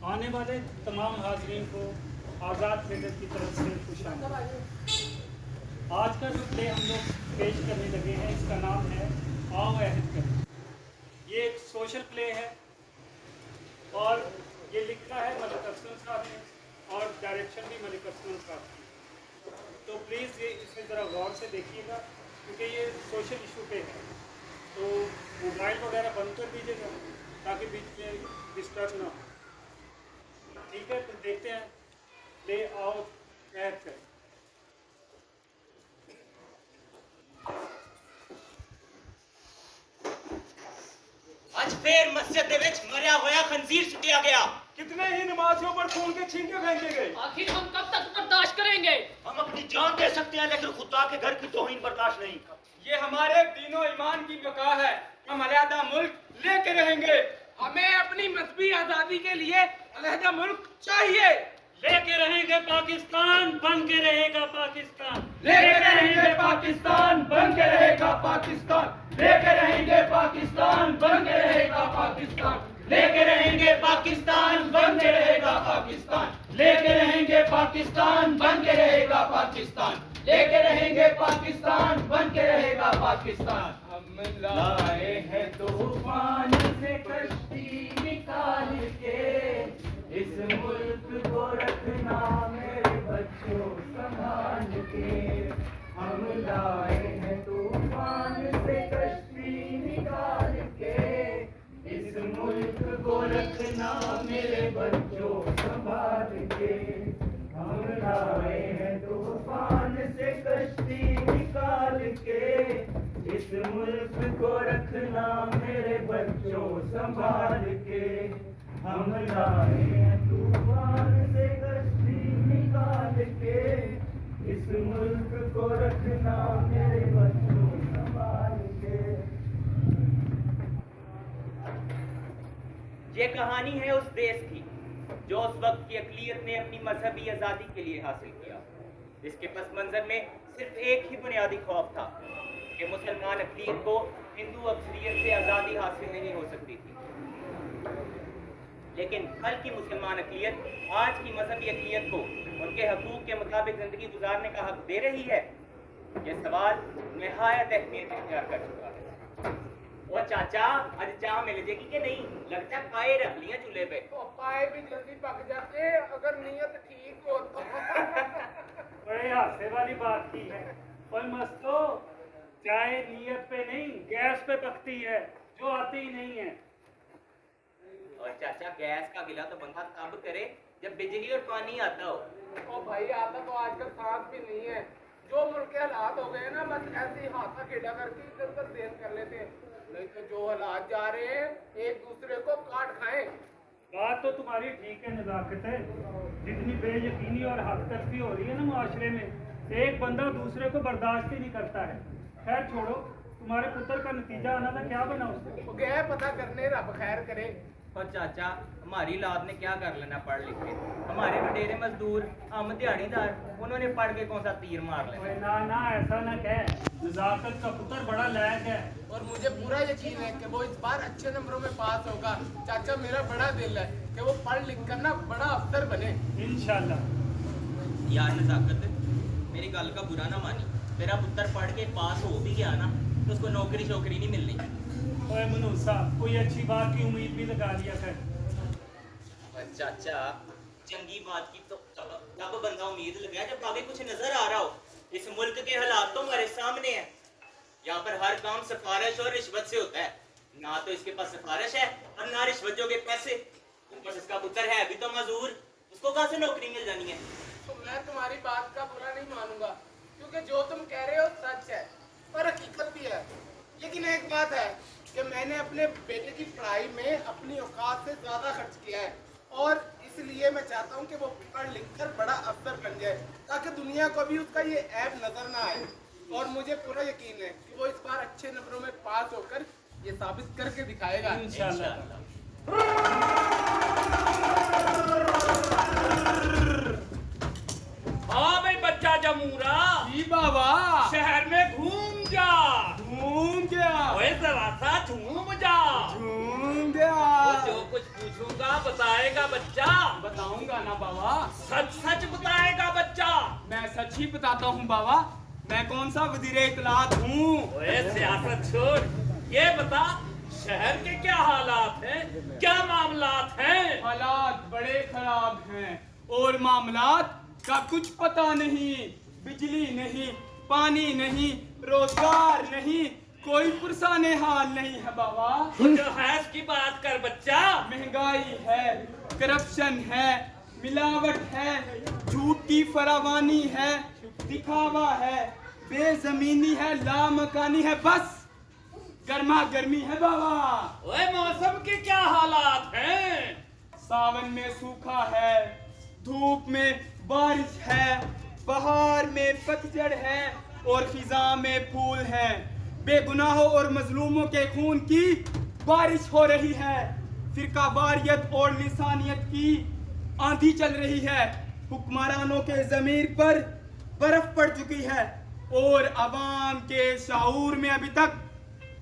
आने वाले तमाम हाजरीन को आज़ाद थिएटर की तरफ से खुशामदीद। आज का जो प्ले हम लोग पेश करने लगे हैं इसका नाम है आओ अहद करें। ये एक सोशल प्ले है और ये लिखा है मलिक असलम साहब ने और डायरेक्शन भी मलिक असलम साहब की। तो प्लीज़ ये इसे ज़रा गौर से देखिएगा क्योंकि ये सोशल इशू पे है, तो मोबाइल वगैरह बंद कर दीजिएगा ताकि बीच में डिस्टर्ब ना हो। ठीक है, तो देखते हैं ले आओ अहद करें। ਅੱਜ ਫੇਰ ਮਸਜਿਦ ਦੇ ਵਿੱਚ ਮਰਿਆ ਹੋਇਆ ਖੰਜ਼ੀਰ ਸੁੱਟਿਆ ਗਿਆ। कितने ही नमाजियों पर खून के छींटे फेंके गए। आखिर हम कब तक बर्दाश्त करेंगे? हम अपनी जान दे सकते हैं लेकिन खुदा के घर की तौहीन बर्दाश्त नहीं। ये हमारे दीनों ईमान की बका है। हम अलहदा मुल्क लेके रहेंगे। हमें अपनी मजहबी आजादी के लिए अलहदा मुल्क चाहिए। लेके रहेंगे पाकिस्तान, बन के रहेगा पाकिस्तान। लेके रहेंगे पाकिस्तान, बन के रहेगा पाकिस्तान। लेके रहेंगे पाकिस्तान, बन के रहेगा पाकिस्तान। लेके रहेंगे पाकिस्तान, बन के रहेगा पाकिस्तान। लेके रहेंगे पाकिस्तान, बन के रहेगा पाकिस्तान। लेके रहेंगे पाकिस्तान, बन के रहेगा पाकिस्तान। हम लाए हैं तूफान से कश्ती निकाल के, इस मुल्क को रखना मेरे बच्चों संभाल के। हम लाए हैं तूफान से कश्ती निकाल के, इस मुल्क को रखना मेरे बच्चों संभाल के। हम लाए हैं तूफान से कश्ती निकाल के, इस मुल्क को रखना मेरे बच्चों संभाल के। हम लाए हैं तूफान से कश्ती निकाल के, इस मुल्क को रखना मेरे बच्चों संभाल के। ये कहानी है उस देश की जो उस वक्त की अक़लियत ने अपनी मजहबी आज़ादी के लिए हासिल किया। इसके पस मंजर में सिर्फ एक ही बुनियादी खौफ था कि मुसलमान अक़लियत को हिंदू अक्सरियत से आज़ादी हासिल नहीं हो सकती थी। लेकिन कल की मुसलमान अक़लियत आज की मजहबी अक़लियत को उनके हकूक़ के मुताबिक ज़िंदगी गुजारने का हक दे रही है। ये सवाल निहायत अहमियत इख्तियार कर चुका है। वो चाचा आज चाह मिल जाएगी कि नहीं? लगता है पाए रख लिया चूल्हे पे। तो पाए भी जल्दी पक जाते अगर नीयत ठीक हो तो। बड़े हादसे वाली बात की है। और मस्तो चाय नीयत पे नहीं गैस पे पकती है जो आती ही नहीं है। और चाचा गैस का गिला तो बंदा तब करे जब बिजली और पानी आता हो। ओ भाई आता तो आजकल सांस भी नहीं है। जो मुल्क के हालात हो गए ना बस ऐसे ही हाथा खेड़ा करके इधर उधर देन कर लेते हैं। नहीं तो जो हालात जा रहे हैं एक दूसरे को काट खाएं। बात तो तुम्हारी ठीक है, नज़ाकत है। जितनी बेयकीनी और हदतर्फी हो रही है ना मुआशरे में, एक बंदा दूसरे को बर्दाश्त ही नहीं करता है। खैर छोड़ो, तुम्हारे पुत्र का नतीजा आना था, क्या बना उससे? वो गए पता करने रब खैर करे। और चाचा हमारी औलाद ने क्या कर लेना पढ़ लिख के? हमारे वडेरे मजदूर हम दिहाड़ीदार, उन्होंने पढ़ के कौन सा तीर मार लेना। ना ना ऐसा ना कह, नज़ाकत का पुत्र बड़ा लायक है और मुझे पूरा यकीन है कि वो इस बार अच्छे नंबरों में पास होगा। चाचा मेरा बड़ा दिल है कि वो पढ़ लिख कर ना बड़ा अफसर बने इंशाल्लाह। यार नज़ाकत मेरी गल का बुरा ना मानी, तेरा पुत्र पढ़ के पास हो भी गया ना तो उसको नौकरी शोकरी नहीं मिलनी। ओए मनूसा, कोई अच्छी बात की उम्मीद भी लगा लिया कर। चाचा चंगी बात की तो तब बंदा उम्मीद लगाया जब आगे कुछ नजर आ रहा हो। इस मुल्क के हालात तो हमारे सामने हैं। यहाँ पर हर काम सिफारिश और रिश्वत से होता है। ना तो इसके पास सिफारिश है और ना रिश्वत जोगे पैसे। ऊपर इसका पुत्र है अभी तो मजदूर, उसको कहाँ से नौकरी मिल जानी है? तो मैं तुम्हारी बात का बुरा नहीं मानूंगा क्योंकि जो तुम कह रहे हो सच है और हकीकत भी है। लेकिन एक बात है कि मैंने अपने बेटे की पढ़ाई में अपनी औकात से ज़्यादा खर्च किया है और इसलिए मैं चाहता हूँ कि वो पढ़ लिख कर बड़ा अफसर बन जाए ताकि दुनिया को भी उसका ये ऐब नजर ना आए। और मुझे पूरा यकीन है कि वो इस बार अच्छे नंबरों में पास होकर ये साबित करके दिखाएगा इंशाल्लाह। हाँ भाई बच्चा जमूरा जी बाबा शहर में घूम जा। घूम गया ओए जरा सा झूम जा। घूम गया वो जो कुछ पूछूंगा बताएगा बच्चा। जाएगा ना बाबा। सच सच बताएगा बच्चा। मैं सच ही बताता हूँ बाबा, मैं कौन सा वजीर इत्तलात हूँ। ओए सियासत छोड़, ये बता शहर के क्या हालात हैं, क्या मामलात हैं? हालात बड़े खराब हैं और मामलात का कुछ पता नहीं। बिजली नहीं, पानी नहीं, रोजगार नहीं, कोई पुरसाने हाल नहीं है बाबा। तो जो है इसकी बात कर बच्चा। महंगाई है, करप्शन है, मिलावट है, झूठ की फरावानी है, दिखावा है, बेजमीनी है, लामकानी है, बस गर्मा गर्मी है बाबा। ओए मौसम के क्या हालात हैं? सावन में सूखा है, धूप में बारिश है, बहार में पतझड़ है और खिजा में फूल है। बेगुनाहों और मजलूमों के खून की बारिश हो रही है। फिरका वारियत और लिसानियत की आंधी चल रही है। हुक्मरानों के जमीर पर बर्फ पड़ चुकी है और अवाम के शाऊर में अभी तक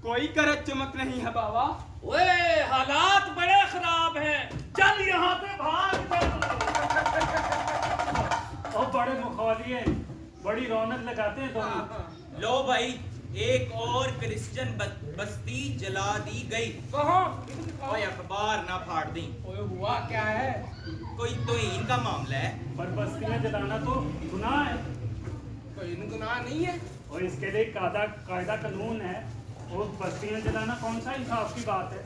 कोई करत चमक नहीं है बाबा। ओए हालात बड़े खराब हैं, चल यहाँ से भाग चल। और बड़े मुखौलिए बड़ी रौनक लगाते हैं दोनों। लो भाई, एक और क्रिश्चियन बस्ती जला दी गई। कहाँ? ओए अखबार ना फाड़ दी। ओए हुआ क्या है? कोई तौहीन का मामला है। पर बस्तियां जलाना तो गुनाह है कोई गुनाह नहीं है। और इसके लिए कायदा कानून है। और बस्तियां जलाना कौन सा इंसाफ की बात है?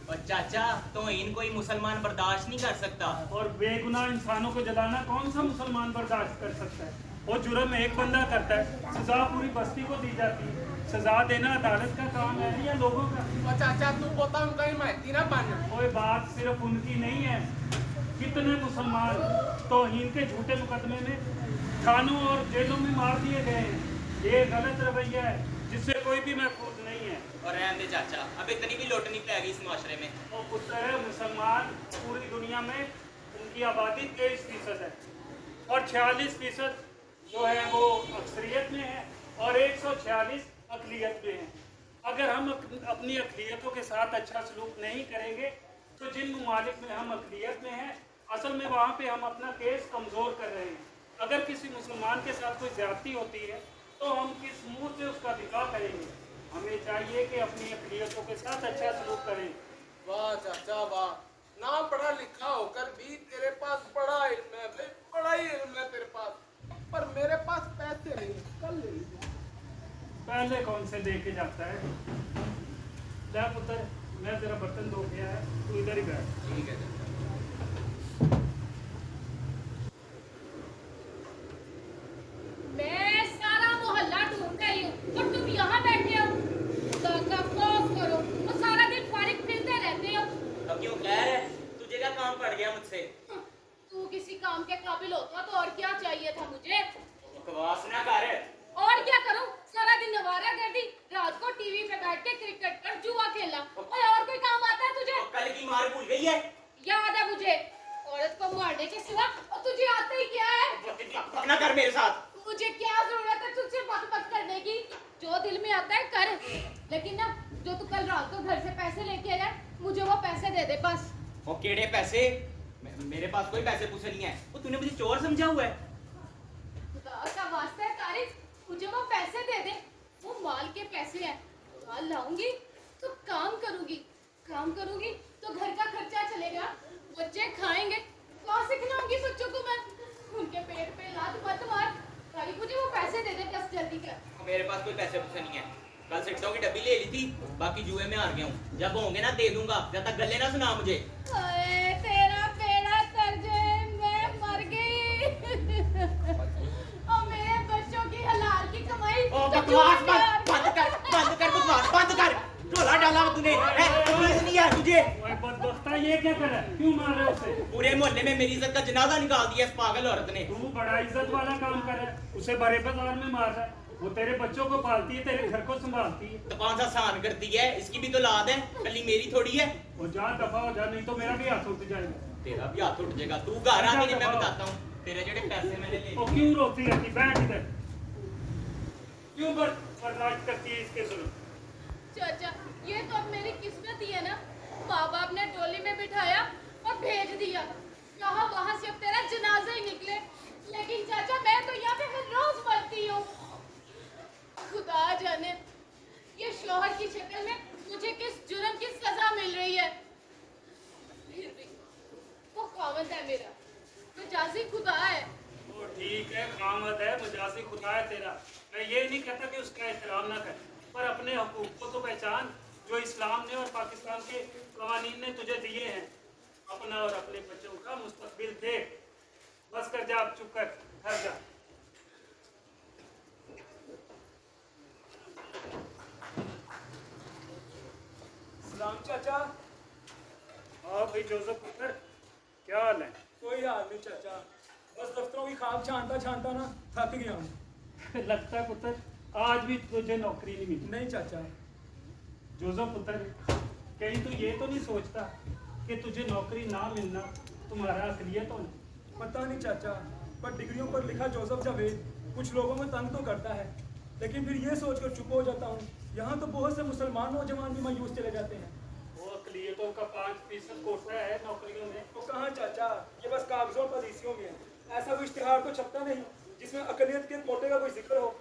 और चाचा, तौहीन कोई मुसलमान बर्दाश्त नहीं कर सकता। और बेगुनाह इंसानों को जलाना कौन सा मुसलमान बर्दाश्त कर सकता है? और जुर्म एक बंदा करता है, सजा पूरी बस्ती को दी जाती है। सजा देना अदालत का काम है या लोगों का? और चाचा तू बता हम कहीं महती ना बन। कोई बात सिर्फ उनकी नहीं है। कितने मुसलमान तौहीन के झूठे मुकदमे में थानों और जेलों में मार दिए गए हैं। ये गलत रवैया है जिससे कोई भी महफूज नहीं है। और रहने दे चाचा, अब इतनी भी लुट नहीं पाएगी इस माशरे में। और पुत्र है मुसलमान पूरी दुनिया में उनकी आबादी 23% है और 46% जो है वो अक्सरियत में है और 146 अकलियत में है। अगर हम अपनी अकलियतों के साथ अच्छा सलूक नहीं करेंगे तो जिन ममालिक में हम अकलियत में हैं, असल में वहाँ पे हम अपना केस कमज़ोर कर रहे हैं। अगर किसी मुसलमान के साथ कोई ज्यादती होती है तो हम किस मुंह से उसका दिफा करेंगे? हमें चाहिए कि अपनी अकलियतों के साथ अच्छा सलूक करें। वाह चाचा वाह, ना पढ़ा लिखा होकर भी तेरे पास बड़ा इल्म है भाई, बड़ा ही इल्म है तेरे पास। पर मेरे पास पैसे नहीं है, कल ले लीजिए। पहले कौन से दे के जाता है? ले पुत्र, मैं तेरा बर्तन धो गया है, तू इधर ही बैठ। ठीक है चाचा। मैं सारा मोहल्ला ढूंढ रही हूँ और तुम यहाँ बैठे हो। खुदा का खौफ करो और सारा दिन फारिग फिरते रहते हो। अब क्यों खैर है? तुझे क्या काम पड़ गया मुझसे? तू किसी काम के काबिल होता तो और क्या चाहिए था मुझे? बकवास ना कर। और क्या करूं? सारा दिन नवारा गर्दी, रात को टीवी पे बैठ के क्रिकेट पर जुआ खेलना। और कोई काम आता है तुझे? और कल की मार भूल गई है? याद है मुझे, औरत को मारने के सिवा। और तुझे आता ही क्या है? ना कर मेरे साथ। मुझे क्या जरूरत है तुझसे बक करने की? जो दिल में आता है कर, लेकिन ना जो तू कल रात को घर से पैसे लेके आया, मुझे वो पैसे दे दे बस। वो केड़े पैसे? मेरे पास कोई पैसे पूछे नहीं है। वो तूने मुझे चोर समझा हुआ है? खुदा का वास्ता है तारिक, मुझे वो पैसे दे दे। वो माल के पैसे हैं, माल लाऊंगी तो काम करूंगी तो घर का खर्चा चलेगा, बच्चे खाएंगे। कहाँ से खिलाऊंगी बच्चों को मैं? उनके पेट पे लात मत मार। तारिक मुझे वो पैसे दे दे बस, जल्दी कर। मेरे पास कोई पैसे पूछे नहीं है। कल सिक्सों की डब्बी ले ली थी, बाकी जुए में हार गया हूँ। जब होंगे ना दे दूंगा, जब तक गले ना सुना मुझे। ओए, तेरा बेड़ा कर जाए, मैं मर गई। और मेरे बच्चों की हलाल की कमाई। ओ तो बकवास जुआ में बंद कर बकवास बंद कर। ढोला डाला तूने, तमीज नहीं है तुझे। ओए बदबख्ता, ये क्या कर रहा है? क्यों मार रहे हो उसे? पूरे मोहल्ले में मेरी इज्जत का जनाजा निकाल दिया इस पागल औरत ने। तू बड़ा इज्जत वाला काम कर रहा है, उसे बड़े बाजार में मार रहा है। वो तेरे बच्चों को पालती है, तेरे घर को संभालती है। तो कौन सा सहन करती है? इसकी भी तो लाद है, कली मेरी थोड़ी है। वो जा दफा हो जा, नहीं तो मेरा भी हाथ उठ जाएगा। तेरा भी हाथ उठ जाएगा। तू घर आके नहीं, मैं बताता हूँ तेरे जेड़े पैसे मैंने ले। वो क्यों रोती रहती? बैठ इधर। क्यों बर्दाश्त करती है इसके जुल्म? चाचा, ये तो अब मेरी किस्मत ही है ना। माँ बाप ने डोली में बिठाया और भेज दिया। कहा वहां से अब लेकिन चाचा मैं तो यहाँ पे हर रोज मरती हूँ। खुदा जाने ये शौहर की शक्ल में मुझे किस जुर्म की सजा मिल रही है। फिर भी वो खामद है मेरा, मजाजी खुदा है। वो ठीक है, खामद है, मजाजी खुदा है तेरा। मैं ये नहीं कहता कि उसका एहतराम ना कर, पर अपने हकूक को तो पहचान जो इस्लाम ने और पाकिस्तान के कवानीन ने तुझे दिए हैं। अपना और अपने बच्चों का मुस्तकबिल देख। बस कर जा, अब चुप कर, घर जा। सलाम चाचा। हाँ भाई जोसेफ पुत्र, क्या हाल है? कोई हाल नहीं चाचा, बस दफ्तरों की खाक छानता छानता ना थक गया हूँ। लगता है पुत्र आज भी तुझे नौकरी नहीं मिली। नहीं चाचा। जोसेफ पुत्र, कहीं तू ये तो नहीं सोचता कि तुझे नौकरी ना मिलना तुम्हारा अकलियत होना? पता नहीं चाचा, पर डिग्रियों पर लिखा जोसेफ जावेद कुछ लोगों में तंग तो करता है, लेकिन फिर ये सोचकर चुप हो जाता हूँ। यहाँ तो बहुत से मुसलमान नौजवान भी मायूस चले जाते हैं। वो अकलियतों का 5% कोटा है नौकरियों में। तो कहाँ चाचा, ये बस कागजों पर पॉलिसियों में है। ऐसा कोई इश्तिहार तो छपता नहीं जिसमें अकलियत के कोटे का कोई जिक्र हो।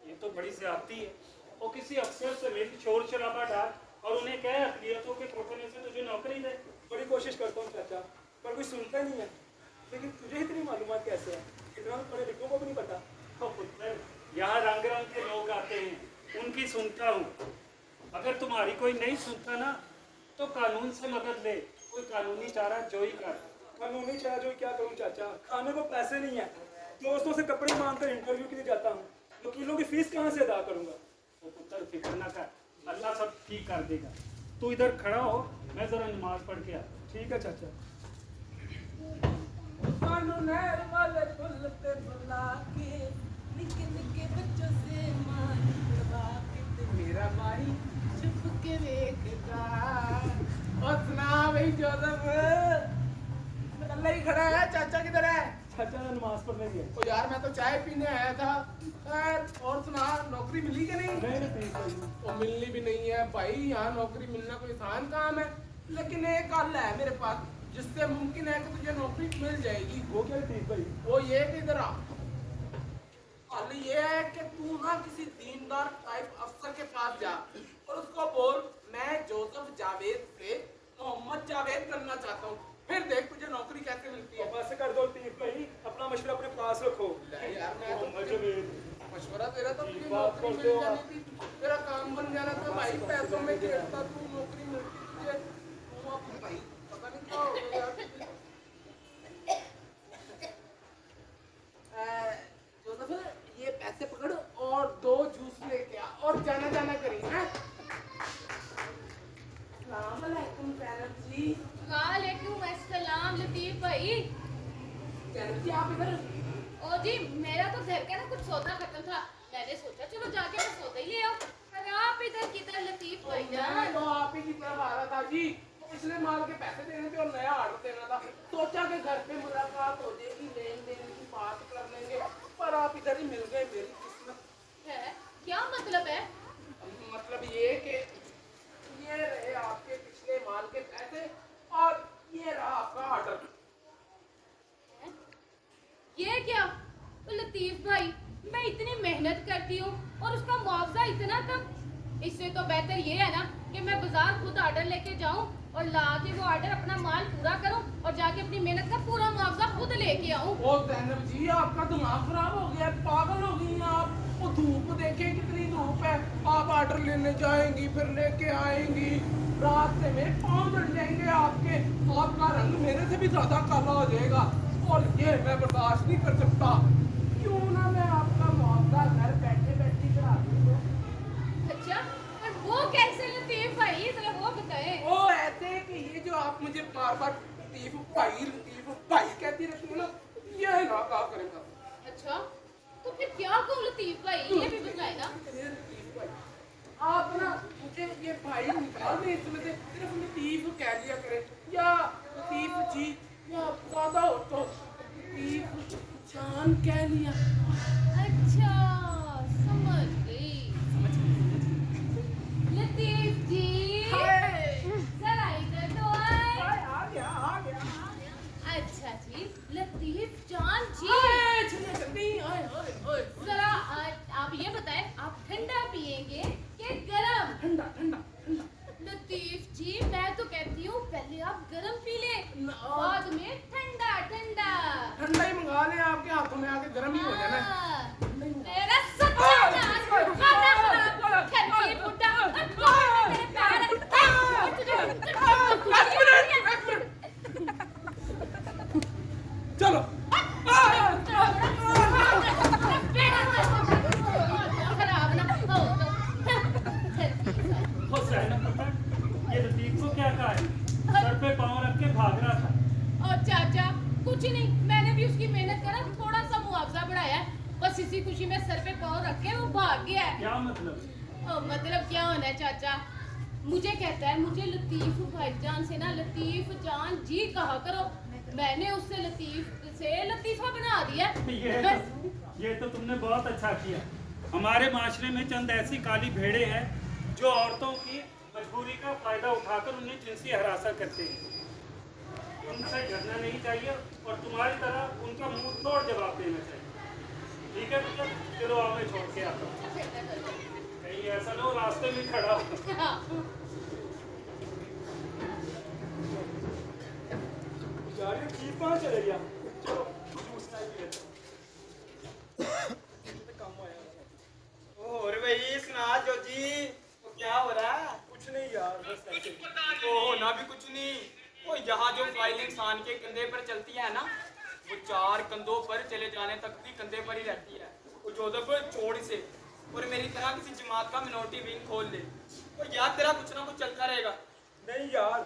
ये तो बड़ी ज्यादती है। वो किसी अफसर से मिल, शोर शराबा डाल और उन्हें कहे अकलियतों के कोटे में से तुझे नौकरी दे। बड़ी कोशिश करता हूँ चाचा, पर कोई सुनता ही नहीं है। लेकिन तुझे इतनी मालूमात कैसे है? इतना पढ़े लिखों को भी नहीं पता। तो पुत्र, यहाँ रंग रंग के लोग आते हैं, उनकी सुनता हूँ। अगर तुम्हारी कोई नहीं सुनता ना तो कानून से मदद ले, कोई कानूनी चारा जो ही कर। कानूनी चारा जो क्या करूँ चाचा, खाने को पैसे नहीं है। दोस्तों से कपड़े मांगकर इंटरव्यू के लिए जाता हूँ, वकीलों की फीस कहाँ से अदा करूँगा? तो पुत्र फिक्र ना कर, अल्लाह सब ठीक कर देगा। तू इधर खड़ा हो, मैं जरा नमाज पढ़ के आता। ठीक है चाचा। मेरा भाई चुप के देखता और सुना भाई जोसेफ अल्लाह ही खड़ा है। चाचा किधर है? चाचा ने नमाज पढ़ने दिया। ओ यार मैं तो चाय पीने आया था। खैर और सुना, नौकरी मिली कि नहीं? नहीं। वो मिलनी भी नहीं है भाई, यहाँ नौकरी मिलना कोई आसान काम है। लेकिन एक हल है मेरे पास जिससे मुमकिन है कि तुझे नौकरी मिल जाएगी। वो क्या ठीक भाई? वो ये कि इधर आ। हल ये है कि तू ना किसी दीनदार टाइप अफसर के पास जा और उसको बोल मैं जोसेफ जावेद से मोहम्मद जावेद बनना चाहता हूँ। फिर देख तुझे नौकरी कैसे मिलती है। बस कर दो तीन भाई, अपना मशवरा अपने पास रखो। यार मैं तो मशवरा तेरा तो ठीक तुझे बात नौकरी करते हो मिल जानी थी, तेरा काम बन जाना था भाई। पैसों में खेलता तू, नौकरी मिलती तुझे। तू अब भाई पता नहीं क्या हो गया यार। जोसेफ ये पैसे पकड़ और 2 जूस लेके आ और जाना जाना करी है। अस्सलाम वालेकुम पैरम जी। वालेकुम अस्सलाम लतीफ भाई। पैरम जी आप इधर? ओ जी मेरा तो घर का ना कुछ सौदा खत्म था, मैंने सोचा चलो जाके मैं सौदा ही ले आऊं। पर आप इधर किधर लतीफ भाई मैं जान? तो आप ही की तरफ आ रहा था जी। पिछले माल के पैसे देने थे और नया ऑर्डर देना था। सोचा कि घर पे मुलाकात हो जाएगी, लेन देन की बात कर लेंगे, पर आप इधर ही मिल गए। मेरी किस्मत है क्या मतलब है? मतलब ये कि ये रहे आपके पिछले माल के पैसे और ये रहा आपका ऑर्डर। ये क्या? तो लतीफ भाई मैं इतनी मेहनत करती हूँ और उसका मुआवजा इतना कम। इससे तो बेहतर ये है ना कि मैं बाजार खुद ऑर्डर लेके जाऊँ और लाके वो ऑर्डर अपना माल पूरा करूँ और जाके अपनी मेहनत का पूरा मुआवजा खुद लेके आऊँ। ओ ज़ैनब जी आपका दिमाग खराब हो गया, पागल हो गई हैं आप। वो धूप देखें कितनी धूप है। आप ऑर्डर लेने जाएंगी फिर लेके आएंगी, रास्ते में पाँव जल जाएंगे आपके, आपका रंग मेरे से भी ज्यादा काला हो जाएगा और ये मैं बर्दाश्त नहीं कर सकता। क्यों ना मैं आपका मुआवजा घर बैठे बैठे करा दूँ। अच्छा पर वो कैसे लतीफ भाई, जरा वो बताएं। वो ऐसे कि ये जो आप मुझे बार बार लतीफ भाई कहती रहती है ना, ये ना कहा करेगा। अच्छा तो फिर क्या कहूँ लतीफ भाई, ये भी बताए ना। आप ना मुझे ये भाई निकाल दें इसमें से, सिर्फ लतीफ कह लिया करें या लतीफ जी, या ज्यादा हो तो लतीफ जान कह लिया। अच्छा समझ गई। लतीफ जी जरा इधर तो आए। आ गया। अच्छा जी, लतीफ जान जी। चलिए जल्दी, आए आए आए। जरा आप ये बताएं, आप ठंडा पिएंगे कि गरम? ठंडा ठंडा ठंडा। लतीफ जी, मैं तो कहती हूँ पहले आप गरम पी लें, ना। बाद में ठंडा ठंडा। ठंडा ही मंगा ले, आपके हाथों में आके गर्म ही हो जाना है। हाँ, मेरा सत्यानाश, खाना खराब, घर की बुड्ढा, मेरे पैर, चलो खराब ना हो तो हुसैन पुत्र, ये लतीफ को क्या कहा है? सर पे पाँव रख के भाग रहा था। और चाचा कुछ ही नहीं, मैंने भी उसकी मेहनत करा, थोड़ा सा मुआवजा बढ़ाया है, बस इसी खुशी में सर पे पाँव रख के वो भाग गया है। क्या मतलब? मतलब क्या होना है चाचा, मुझे कहता है मुझे लतीफ भाईजान से ना लतीफ जान जी कहा करो, मैंने उससे लतीफ से लतीफा बना दिया। ये तो तुमने बहुत अच्छा किया। हमारे माशरे में चंद ऐसी काली भेड़े हैं जो औरतों की मजबूरी का फायदा उठाकर उन्हें जिनसी हरासा करते हैं। उनसे डरना नहीं चाहिए और तुम्हारी तरह उनका मुंह तोड़ जवाब देना चाहिए। ठीक है बेटा, चलो आओ, मैं छोड़ के आता हूँ। कहीं ऐसा ना हो रास्ते में खड़ा हो। यार ये ठीक कहाँ चले गया? चलो जूस नहीं पी लेते। काम आया। और भाई सुना जोजी, वो क्या हो रहा है? कुछ नहीं यार, बस ऐसे ही। ओ ना भी कुछ नहीं। वो यहाँ जो फाइल इंसान के कंधे पर चलती है ना, वो 4 कंधों पर चले जाने तक भी कंधे पर ही रहती है। वो जोधपुर छोड़ से और मेरी तरह किसी जमात का मिनोरिटी विंग खोल ले, तो यार तेरा कुछ ना कुछ चलता रहेगा। नहीं यार,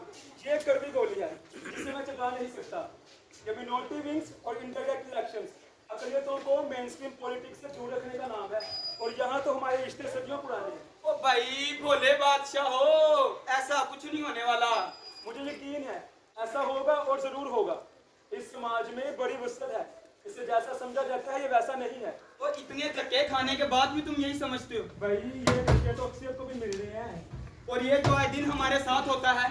ये कड़वी गोली है जिसे मैं चला नहीं सकता। ये मिनोरिटी विंग्स और इंटरनेट इलेक्शंस अकलियतों को मेनस्ट्रीम पॉलिटिक्स से दूर रखने का नाम है, और यहाँ तो हमारे रिश्ते सदियों पुराने हैं। ओ भाई भोले बादशाह हो, ऐसा कुछ नहीं होने वाला। मुझे यकीन है ऐसा होगा और जरूर होगा। इस समाज में बड़ी वसत है, इसे जैसा समझा जाता है ये वैसा नहीं है। और इतने धक्के खाने के बाद भी तुम यही समझते हो? भाई ये धक्के तो अक्सर को भी मिल रहे हैं। और ये जो आए दिन हमारे साथ होता है,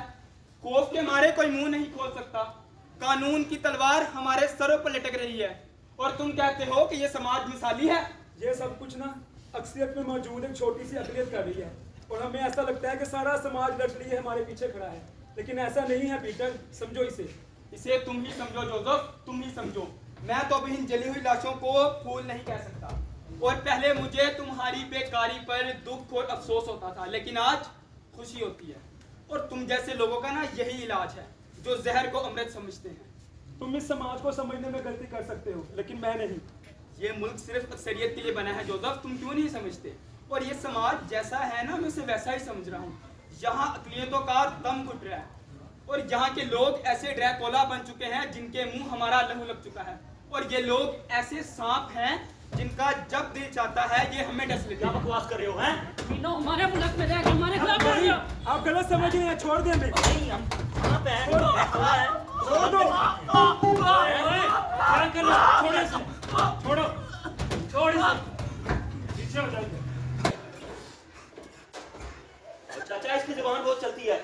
खौफ के मारे कोई मुंह नहीं खोल सकता। कानून की तलवार हमारे सरों पर लटक रही है और तुम कहते हो कि ये समाज मिसाली है। ये सब कुछ ना अक्सरियत में मौजूद एक छोटी सी अकलियत कर रही है, और हमें ऐसा लगता है कि सारा समाज लट लिए हमारे पीछे खड़ा है, लेकिन ऐसा नहीं है पीटर, समझो इसे। इसे तुम ही समझो जोसेफ, तुम ही समझो। मैं तो अभी इन जली हुई लाशों को फूल नहीं कह सकता, और पहले मुझे तुम्हारी बेकारी पर दुख और अफसोस होता था, लेकिन आज खुशी होती है। और तुम जैसे लोगों का ना यही इलाज है, जो जहर को अमृत समझते हैं। तुम इस समाज को समझने में गलती कर सकते हो, लेकिन मैं नहीं। ये मुल्क सिर्फ अक्सरियत के लिए बना है जोसेफ, तुम क्यों नहीं समझते? और ये समाज जैसा है ना, मैं उसे वैसा ही समझ रहा हूँ। यहाँ अकलियतों का दम घुट रहा है, और यहाँ के लोग ऐसे ड्रैकोला बन चुके हैं जिनके मुंह हमारा लहू लग चुका है। और ये लोग ऐसे सांप हैं जिनका जब दिल चाहता है ये हमें डस लेते क्या हैं। बकवास कर रहे हो हैं? तीनों हमारे मुल्क में रह के हमारे खिलाफ बोल रहे हो। आप गलत समझ रहे हैं, छोड़ दें हमें। नहीं, हम कहाँ पे हैं? कहाँ हैं? छोड़ दो। ओए, ओए, क्या कर रहे हो? छोड़ो इसे, छोड़ो, छोड़ इसे, पीछे हो जाइए। चाचा इसकी जुबान बहुत चलती है।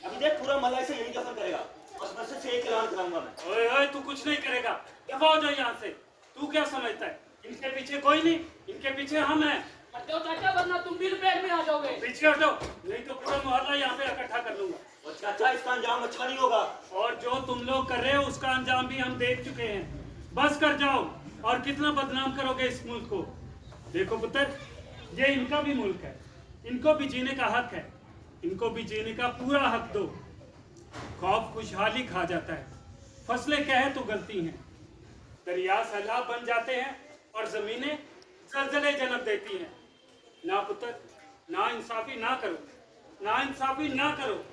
अभी देख पूरा मलाई से यही दफन करेगा, बस बस से एक ऐलान कराऊंगा मैं। ओए ओए, तू कुछ नहीं करेगा, दफा हो जाओ यहाँ से। तू क्या समझता है इनके पीछे कोई नहीं, इनके पीछे हम हैं। हटो चाचा, वरना तुम भी लपेट में आ जाओगे। पीछे हटो, नहीं तो पूरा मोहल्ला यहाँ पे इकट्ठा कर लूंगा। और चाचा इसका अंजाम अच्छा नहीं होगा। और जो तुम लोग कर रहे हो उसका अंजाम भी हम देख चुके हैं। बस कर जाओ, और कितना बदनाम करोगे इस मुल्क को। देखो पुत्र, ये इनका भी मुल्क है, इनको भी जीने का हक है, इनको भी जीने का पूरा हक दो। खौफ खुशहाली खा जाता है, फसलें कहे तो गलती हैं, दरिया सैलाब बन जाते हैं और जमीनें जलजले जन्म देती हैं। ना पुत्र, ना इंसाफी ना करो, ना इंसाफी ना करो।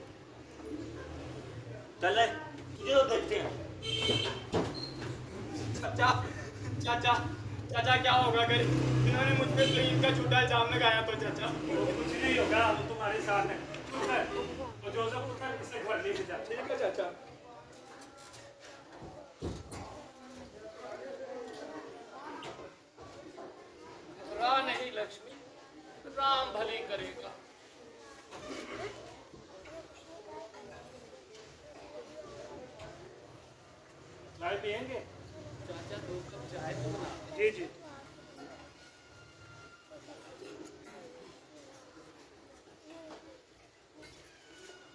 चल तुझे तो देखते हैं। चाचा चाचा चाचा क्या होगा अगर इन्होंने मुझ पे जमीन का झूठा इल्जाम लगाया तो? चाचा वो कुछ नहीं होगा, हम तुम्हारे साथ हैं। चुप है, तो जोसेफ उठकर इसे घर लेके जा। ठीक है चाचा। घबरा नहीं लक्ष्मी, राम भली करेगा। चाय पी पियेंगे? चाचा 2 कप चाय तो बना दे। जी जी।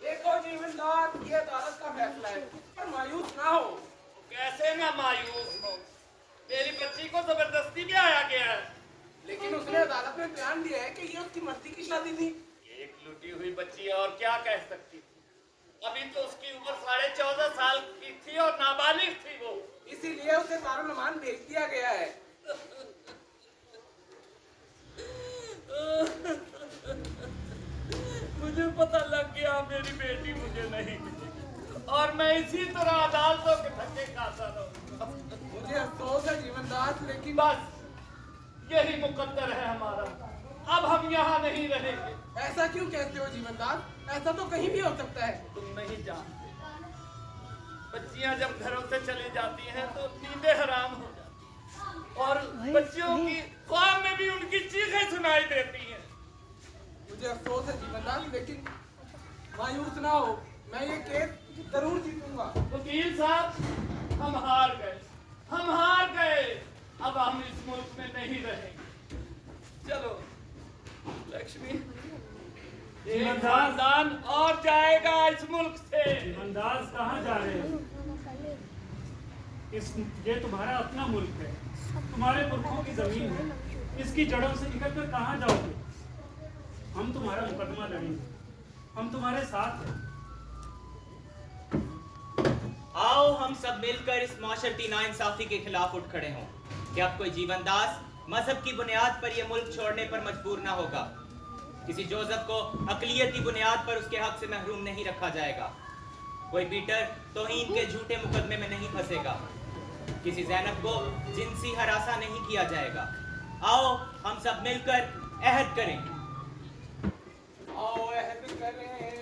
देखो जीवनदास, ये अदालत का फैसला है, पर मायूस ना हो। कैसे ना मायूस हो, मेरी बच्ची को जबरदस्ती भी आया गया है। लेकिन उसने अदालत में बयान दिया है कि ये उसकी मर्जी की शादी थी। एक लुटी हुई बच्ची है, और क्या कह सकती थी? अभी तो उसकी उम्र 14.5 साल की थी और नाबालिग थी वो। इसीलिए उसे दारुल-अमान भेज दिया गया है। मुझे पता लग गया मेरी बेटी मुझे नहीं मिलेगी, और मैं इसी तरह अदालतों के धक्के खाता रहूंगा। मुझे अफसोस है जीवनदास, लेकिन बस यही मुकद्दर है हमारा, अब हम यहाँ नहीं रहेंगे। ऐसा क्यों कहते हो जीवनदास? ऐसा तो कहीं भी हो सकता है। तुम नहीं जानते, बच्चियां जब घरों से चली जाती हैं तो नींदें हराम हो जाती हैं, और बच्चियों की ख्वाब में भी उनकी चीखें सुनाई देती हैं। मुझे अफसोस है जीवनदास, लेकिन मायूस ना हो, मैं ये केस जरूर जीतूंगा। वकील साहब, हम हार गए, हम हार गए। अब हम इस मुल्क में नहीं रहेंगे। चलो लक्ष्मी, एक खानदान और जाएगा इस मुल्क से। अंदाज कहाँ जा रहे हैं? ये तुम्हारा अपना मुल्क है, तुम्हारे पुरखों की जमीन है, इसकी जड़ों से निकल कर कहाँ जाओगे? हम तुम्हारा मुकदमा लड़ेंगे, हम तुम्हारे साथ हैं। आओ हम सब मिलकर इस माशरती नाइंसाफी के खिलाफ उठ खड़े हों कि अब कोई जीवनदास मजहब की बुनियाद पर यह मुल्क छोड़ने पर मजबूर ना होगा। किसी जोसेफ को अकलियती बुनियाद पर उसके हक से महरूम नहीं रखा जाएगा। कोई पीटर तौहीन के झूठे मुकदमे में नहीं फंसेगा। किसी ज़ैनब को जिनसी हरासा नहीं किया जाएगा। आओ हम सब मिलकर अहद करें। आओ अहद करें